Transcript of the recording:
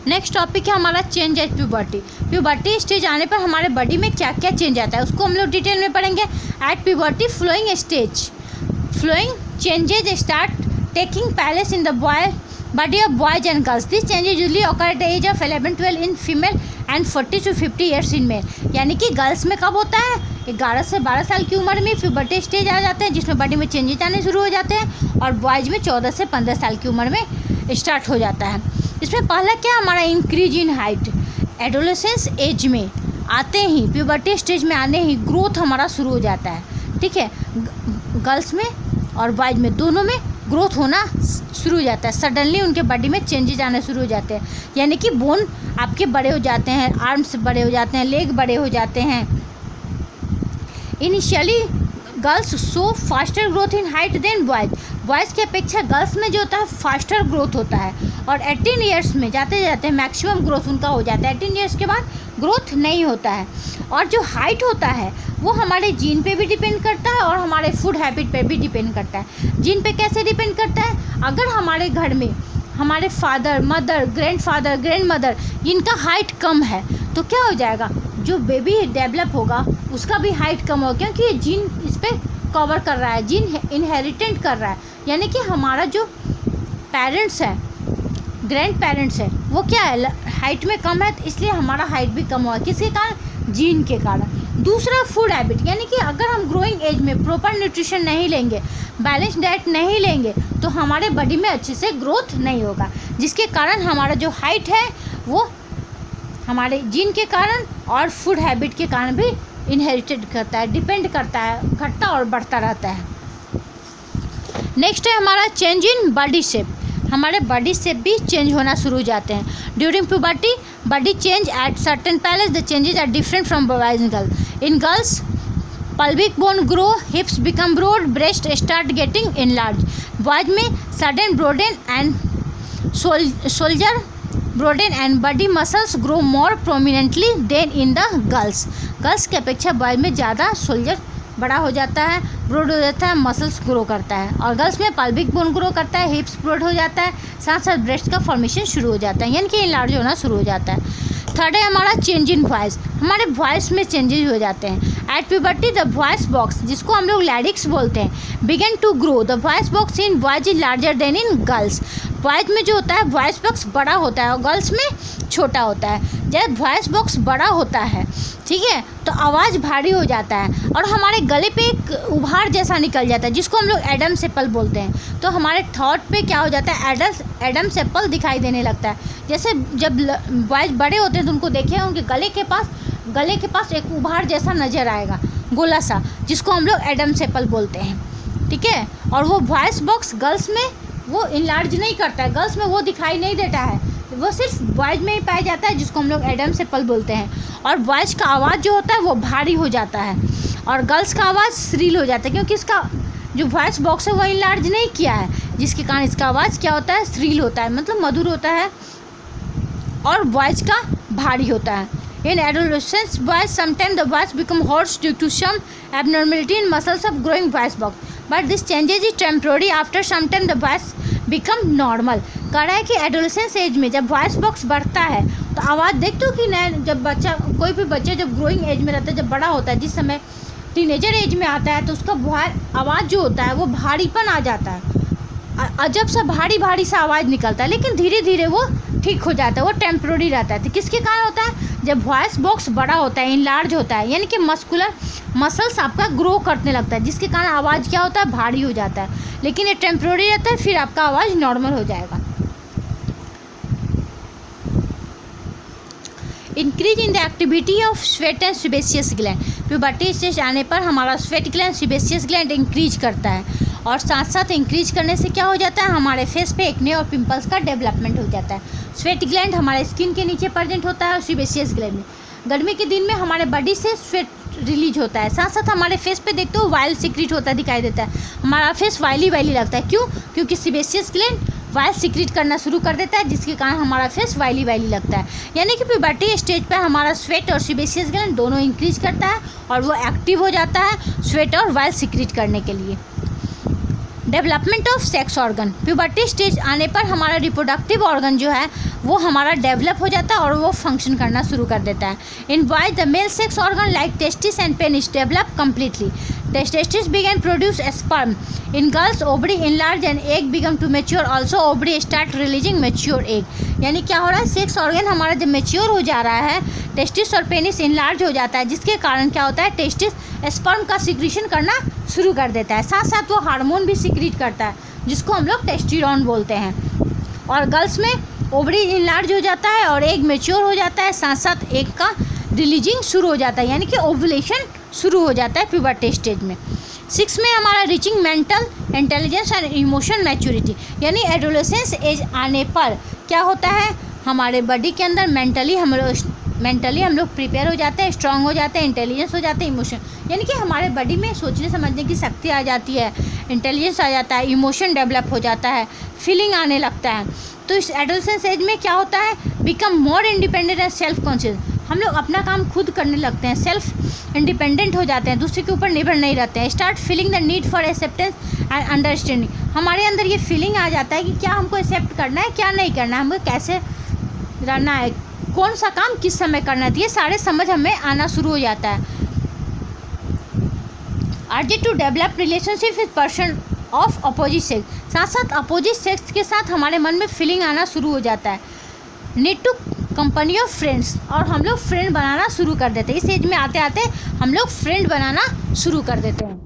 Next topic है हमारा change at puberty. Puberty stage आने पर हमारे बॉडी में क्या क्या चेंज आता है उसको हम लोग डिटेल में पढ़ेंगे। At puberty flowing stage, flowing changes start taking place in the body of boys and girls. These changes usually occur at the age of 11-12 in female and 40 to 50 years in male. यानी कि girls में कब होता है, 11 से 12 साल की उम्र में प्यूबर्टी स्टेज आ जाते हैं जिसमें बॉडी में चेंजेस आने शुरू हो जाते हैं, और बॉयज़ में 14 से 15 साल की उम्र में स्टार्ट हो जाता है। इसमें पहला क्या हमारा increase in height. Adolescence age में आते ही, प्यूबर्टी स्टेज में आने ही ग्रोथ हमारा शुरू हो जाता है, ठीक है। गर्ल्स में और बॉयज़ में दोनों में ग्रोथ होना शुरू हो जाता है। सडनली उनके बॉडी में चेंजेस आने शुरू हो जाते हैं, यानी कि बोन आपके बड़े हो जाते हैं, आर्म्स बड़े हो जाते हैं, लेग बड़े हो जाते हैं। Initially girls show faster growth in height then boys. Boys की अपेक्षा गर्ल्स में जो होता है फास्टर ग्रोथ होता है, और 18 ईयर्स में जाते जाते मैक्सिमम ग्रोथ उनका हो जाता है। 18 ईयर्स के बाद ग्रोथ नहीं होता है। और जो हाइट होता है वो हमारे जीन पे भी डिपेंड करता है और हमारे फूड हैबिट पे भी डिपेंड करता है। जीन पे कैसे डिपेंड करता है, अगर हमारे घर में हमारे फादर, मदर, ग्रैंडफादर, ग्रैंडमदर इनका हाइट कम है तो क्या हो जाएगा, जो बेबी डेवलप होगा उसका भी हाइट कम होगा, क्योंकि ये जीन इस पर कवर कर रहा है, जीन इनहेरिटेंट कर रहा है। यानी कि हमारा जो पेरेंट्स है, ग्रैंड पेरेंट्स है, वो क्या है, हाइट में कम है, तो इसलिए हमारा हाइट भी कम हुआ, किसके कारण, जीन के कारण। दूसरा फूड हैबिट, यानी कि अगर हम ग्रोइंग एज में प्रॉपर न्यूट्रिशन नहीं लेंगे, बैलेंस डाइट नहीं लेंगे, तो हमारे बॉडी में अच्छे से ग्रोथ नहीं होगा, जिसके कारण हमारा जो हाइट है वो हमारे जीन के कारण और फूड हैबिट के कारण भी इनहेरिटेड करता है, डिपेंड करता है, घटता और बढ़ता रहता है। नेक्स्ट है हमारा चेंज इन बॉडी शेप। हमारे बॉडी शेप भी चेंज होना शुरू हो जाते हैं during puberty. Body change at certain places, the changes are different from boys and girls. In girls pelvic bone grow, hips become broad, breast start getting enlarged. Boys में sudden broaden and shoulder broaden and body muscles grow more prominently than in the girls. Girls की अपेक्षा boys में ज़्यादा shoulder बड़ा हो जाता है, broad हो जाता है, मसल्स ग्रो करता है, और गर्ल्स में pelvic bone ग्रो करता है, हिप्स ब्रोड हो जाता है, साथ साथ ब्रेस्ट का फॉर्मेशन शुरू हो जाता है, यानी कि इनलार्ज होना शुरू हो जाता है। थर्ड है हमारा चेंज इन वॉइस। हमारे वॉइस में चेंजेस हो जाते हैं। At puberty the voice box, जिसको हम लोग लैरिक्स बोलते हैं, begin to grow. The voice box in boys is larger than in girls. Boys में जो होता है वॉइस बॉक्स बड़ा होता है और गर्ल्स में छोटा होता है। जब वॉइस बॉक्स बड़ा होता है, ठीक है, तो आवाज़ भारी हो जाता है और हमारे गले पे एक उभार जैसा निकल जाता है, जिसको हम लोग एडम्स एप्पल बोलते हैं। तो हमारे थॉट पे क्या हो जाता है, एडम्स एप्पल दिखाई देने लगता है। जैसे जब बॉयज बड़े होते हैं तो उनको देखे उनके गले के पास एक उभार जैसा नज़र आएगा, गोला सा, जिसको हम लोग एडम्स एप्पल बोलते हैं, ठीक है। और वो वॉइस बॉक्स गर्ल्स में वो इनलार्ज नहीं करता है, गर्ल्स में वो दिखाई नहीं देता है, वो सिर्फ बॉयज में ही पाया जाता है, जिसको हम लोग एडम्स एप्पल बोलते हैं। और बॉयज का आवाज़ जो होता है वो भारी हो जाता है और गर्ल्स का आवाज़ श्रील हो जाता है, क्योंकि इसका जो वॉइस बॉक्स है वो इनलार्ज नहीं किया है, जिसके कारण इसका आवाज़ क्या होता है, श्रील होता है, मतलब मधुर होता है, और वॉइस का भारी होता है। In adolescence, boys sometimes the voice become hoarse due to some abnormality in muscles of growing voice box. But this changes is temporary. After some time, the voice become normal. कह रहा है कि adolescence age में जब voice box बढ़ता है तो आवाज़ देखते हो कि नहीं, जब बच्चा, कोई भी बच्चा जब ग्रोइंग एज में रहता है, जब बड़ा होता है, जिस समय टीनेजर एज में आता है, तो उसका आवाज़ जो होता है वो भारीपन आ जाता है, अजब सा भारी सा आवाज़ निकलता है, लेकिन धीरे धीरे वो ठीक हो जाता है, वो टेम्प्रोरी रहता है। तो किसके कारण होता है, जब वॉइस बॉक्स बड़ा होता है, इनलार्ज होता है, यानी कि मस्कुलर मसल्स आपका ग्रो करने लगता है, जिसके कारण आवाज़ क्या होता है, भारी हो जाता है, लेकिन ये टेम्प्रोरी रहता है, फिर आपका आवाज़ नॉर्मल हो जाएगा। Increase in the activity of sweat and sebaceous gland. Puberty stage आने पर हमारा sweat gland, sebaceous gland increase करता है, और साथ साथ इंक्रीज करने से क्या हो जाता है, हमारे फेस पे एक्ने और पिंपल्स का डेवलपमेंट हो जाता है। स्वेट ग्लैंड हमारे स्किन के नीचे प्रेजेंट होता है, और सीबेशियस ग्लैंड में गर्मी के दिन में हमारे बॉडी से स्वेट रिलीज होता है। साथ साथ हमारे फेस पे देखते हो वाइल सीक्रेट होता दिखाई देता है, हमारा फेस वाइली लगता है। क्यों? क्योंकि सीबेशियस ग्लैंड वाइल सीक्रेट करना शुरू कर देता है, जिसके कारण हमारा फेस वाइली लगता है। यानी कि प्यूबर्टी स्टेज पर हमारा स्वेट और सीबेशियस ग्लैंड दोनों इंक्रीज करता है और वो एक्टिव हो जाता है स्वेट और वाइल सीक्रेट करने के लिए। Development of sex organ, puberty stage आने पर हमारा रिप्रोडक्टिव ऑर्गन जो है वो हमारा डेवलप हो जाता है और वो फंक्शन करना शुरू कर देता है। In boys the male sex organ like testis and penis develop completely, testis begin produce sperm. In girls ovary enlarge and egg begin to mature, also ovary start releasing mature egg। यानी क्या हो रहा है, sex organ हमारा जब mature हो जा रहा है, टेस्टिस और पेनिस इनलार्ज हो जाता है, जिसके कारण क्या होता है, टेस्टिस स्पर्म का सिक्रीशन करना शुरू कर देता है, साथ साथ वो हार्मोन भी सिक्रीट करता है जिसको हम लोग टेस्टिरोन बोलते हैं। और गर्ल्स में ओवरी इनलार्ज हो जाता है और एग मेच्योर हो जाता है, साथ साथ एग का रिलीजिंग शुरू हो जाता है, यानी कि ओवुलेशन शुरू हो जाता है प्यूबर्टी स्टेज में। 6 में हमारा reaching mental intelligence and emotion maturity, यानी एडोलेसेंस एज आने पर क्या होता है, हमारे बॉडी के अंदर मेंटली हम लोग प्रिपेयर हो जाते हैं, स्ट्रांग हो जाते हैं, इंटेलिजेंस हो जाते हैं, इमोशन, यानी कि हमारे बॉडी में सोचने समझने की शक्ति आ जाती है, इंटेलिजेंस आ जाता है, इमोशन डेवलप हो जाता है, फीलिंग आने लगता है। तो इस एडोलेसेंस एज में क्या होता है, become more independent and self conscious, हम लोग अपना काम खुद करने लगते हैं, सेल्फ इंडिपेंडेंट हो जाते हैं, दूसरे के ऊपर निर्भर नहीं रहते हैं। Start feeling the need for acceptance and understanding, हमारे अंदर ये फीलिंग आ जाता है कि क्या हमको एक्सेप्ट करना है, क्या नहीं करना है, हमको कैसे रहना है, कौन सा काम किस समय करना है, ये सारे समझ हमें आना शुरू हो जाता है। Urge to develop relationship with person of opposite sex, साथ साथ अपोजिट सेक्स के साथ हमारे मन में फीलिंग आना शुरू हो जाता है। Need to company of friends, और हम लोग फ्रेंड बनाना शुरू कर देते हैं, इस एज में आते आते हम लोग फ्रेंड बनाना शुरू कर देते हैं।